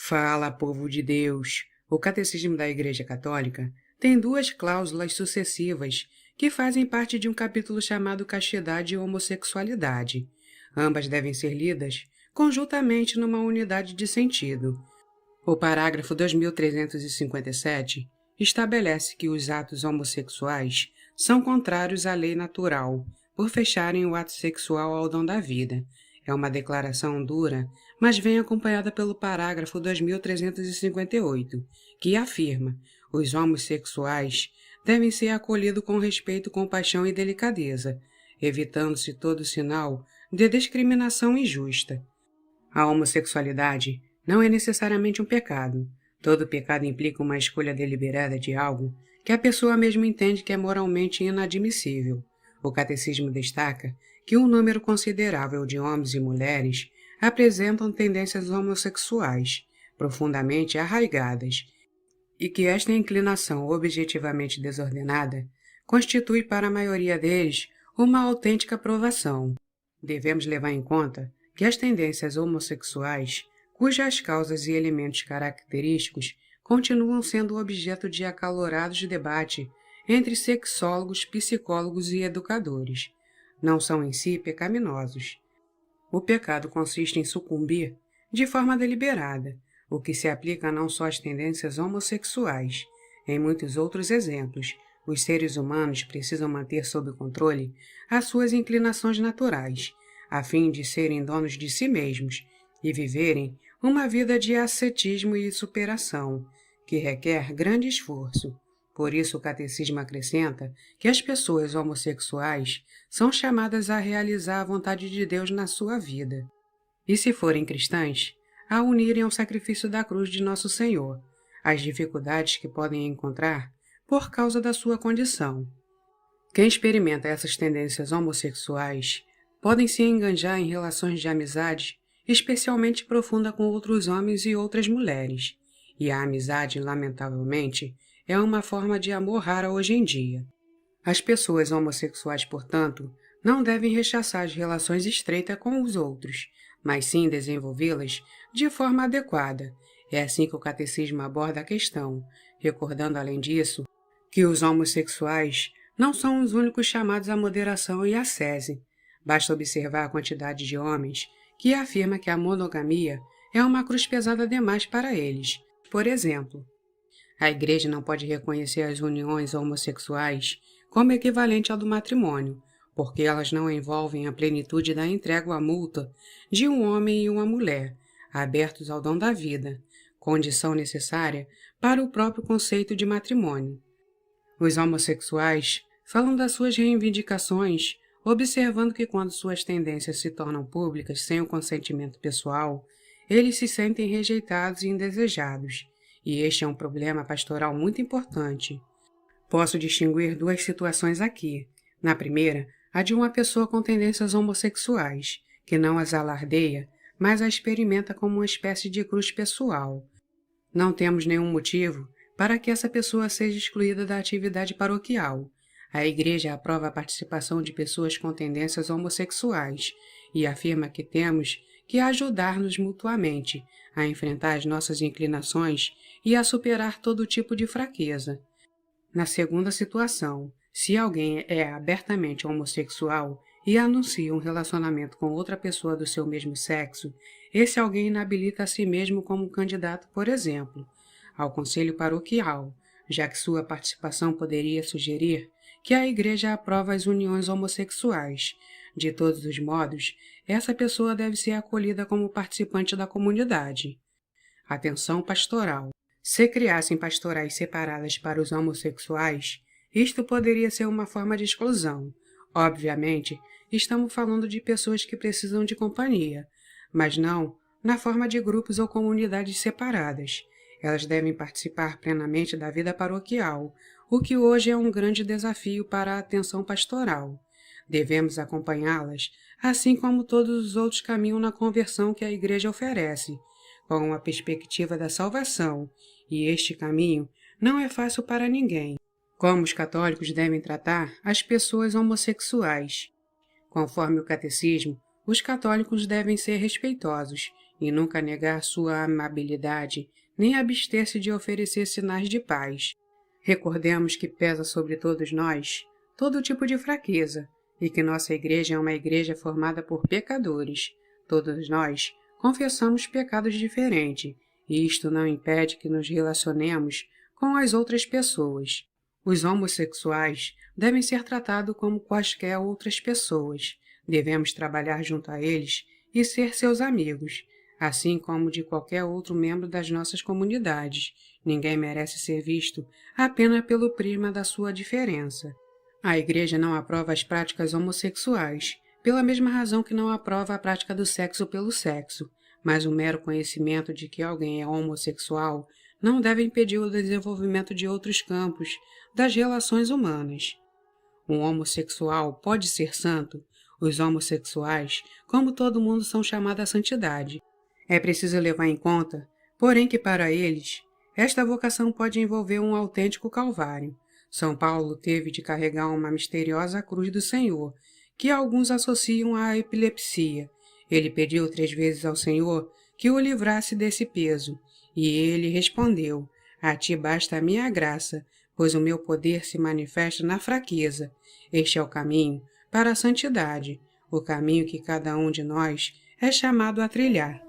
Fala, povo de Deus! O Catecismo da Igreja Católica tem duas cláusulas sucessivas que fazem parte de um capítulo chamado Castidade e Homossexualidade. Ambas devem ser lidas conjuntamente numa unidade de sentido. O parágrafo 2357 estabelece que os atos homossexuais são contrários à lei natural, por fecharem o ato sexual ao dom da vida. É uma declaração dura, mas vem acompanhada pelo parágrafo 2358, que afirma: os homossexuais devem ser acolhidos com respeito, compaixão e delicadeza, evitando-se todo sinal de discriminação injusta. A homossexualidade não é necessariamente um pecado. Todo pecado implica uma escolha deliberada de algo que a pessoa mesmo entende que é moralmente inadmissível. O Catecismo destaca que um número considerável de homens e mulheres apresentam tendências homossexuais profundamente arraigadas e que esta inclinação objetivamente desordenada constitui para a maioria deles uma autêntica provação. Devemos levar em conta que as tendências homossexuais, cujas causas e elementos característicos continuam sendo objeto de acalorados debate entre sexólogos, psicólogos e educadores, não são em si pecaminosos. O pecado consiste em sucumbir de forma deliberada, o que se aplica não só às tendências homossexuais. Em muitos outros exemplos, os seres humanos precisam manter sob controle as suas inclinações naturais, a fim de serem donos de si mesmos e viverem uma vida de ascetismo e superação, que requer grande esforço. Por isso, o Catecismo acrescenta que as pessoas homossexuais são chamadas a realizar a vontade de Deus na sua vida, e, se forem cristãs, a unirem ao sacrifício da cruz de Nosso Senhor, as dificuldades que podem encontrar por causa da sua condição. Quem experimenta essas tendências homossexuais podem se enganjar em relações de amizade especialmente profunda com outros homens e outras mulheres, e a amizade, lamentavelmente, é uma forma de amor rara hoje em dia. As pessoas homossexuais, portanto, não devem rechaçar as relações estreitas com os outros, mas sim desenvolvê-las de forma adequada. É assim que o Catecismo aborda a questão, recordando, além disso, que os homossexuais não são os únicos chamados à moderação e ascese. Basta observar a quantidade de homens que afirma que a monogamia é uma cruz pesada demais para eles. Por exemplo, a Igreja não pode reconhecer as uniões homossexuais como equivalente ao do matrimônio, porque elas não envolvem a plenitude da entrega à multa de um homem e uma mulher, abertos ao dom da vida, condição necessária para o próprio conceito de matrimônio. Os homossexuais falam das suas reivindicações, observando que quando suas tendências se tornam públicas sem o consentimento pessoal, eles se sentem rejeitados e indesejados, e este é um problema pastoral muito importante. Posso distinguir duas situações aqui. Na primeira, a de uma pessoa com tendências homossexuais, que não as alardeia, mas a experimenta como uma espécie de cruz pessoal. Não temos nenhum motivo para que essa pessoa seja excluída da atividade paroquial. A Igreja aprova a participação de pessoas com tendências homossexuais e afirma que temos que ajudar-nos mutuamente a enfrentar as nossas inclinações e a superar todo tipo de fraqueza. Na segunda situação, se alguém é abertamente homossexual e anuncia um relacionamento com outra pessoa do seu mesmo sexo, esse alguém inabilita a si mesmo como candidato, por exemplo, ao conselho paroquial, já que sua participação poderia sugerir que a Igreja aprova as uniões homossexuais. De todos os modos, essa pessoa deve ser acolhida como participante da comunidade. Atenção pastoral. Se criassem pastorais separadas para os homossexuais, isto poderia ser uma forma de exclusão. Obviamente, estamos falando de pessoas que precisam de companhia, mas não na forma de grupos ou comunidades separadas. Elas devem participar plenamente da vida paroquial, o que hoje é um grande desafio para a atenção pastoral. Devemos acompanhá-las, assim como todos os outros caminham na conversão que a Igreja oferece, com a perspectiva da salvação, e este caminho não é fácil para ninguém. Como os católicos devem tratar as pessoas homossexuais? Conforme o Catecismo, os católicos devem ser respeitosos e nunca negar sua amabilidade, nem abster-se de oferecer sinais de paz. Recordemos que pesa sobre todos nós todo tipo de fraqueza, e que nossa igreja é uma igreja formada por pecadores. Todos nós confessamos pecados diferentes, e isto não impede que nos relacionemos com as outras pessoas. Os homossexuais devem ser tratados como quaisquer outras pessoas. Devemos trabalhar junto a eles e ser seus amigos, assim como de qualquer outro membro das nossas comunidades. Ninguém merece ser visto apenas pelo prisma da sua diferença. A Igreja não aprova as práticas homossexuais, pela mesma razão que não aprova a prática do sexo pelo sexo, mas o mero conhecimento de que alguém é homossexual não deve impedir o desenvolvimento de outros campos das relações humanas. Um homossexual pode ser santo. Os homossexuais, como todo mundo, são chamados à santidade. É preciso levar em conta, porém, que para eles, esta vocação pode envolver um autêntico calvário. São Paulo teve de carregar uma misteriosa cruz do Senhor, que alguns associam à epilepsia. Ele pediu 3 vezes ao Senhor que o livrasse desse peso, e ele respondeu: a ti basta a minha graça, pois o meu poder se manifesta na fraqueza. Este é o caminho para a santidade, o caminho que cada um de nós é chamado a trilhar.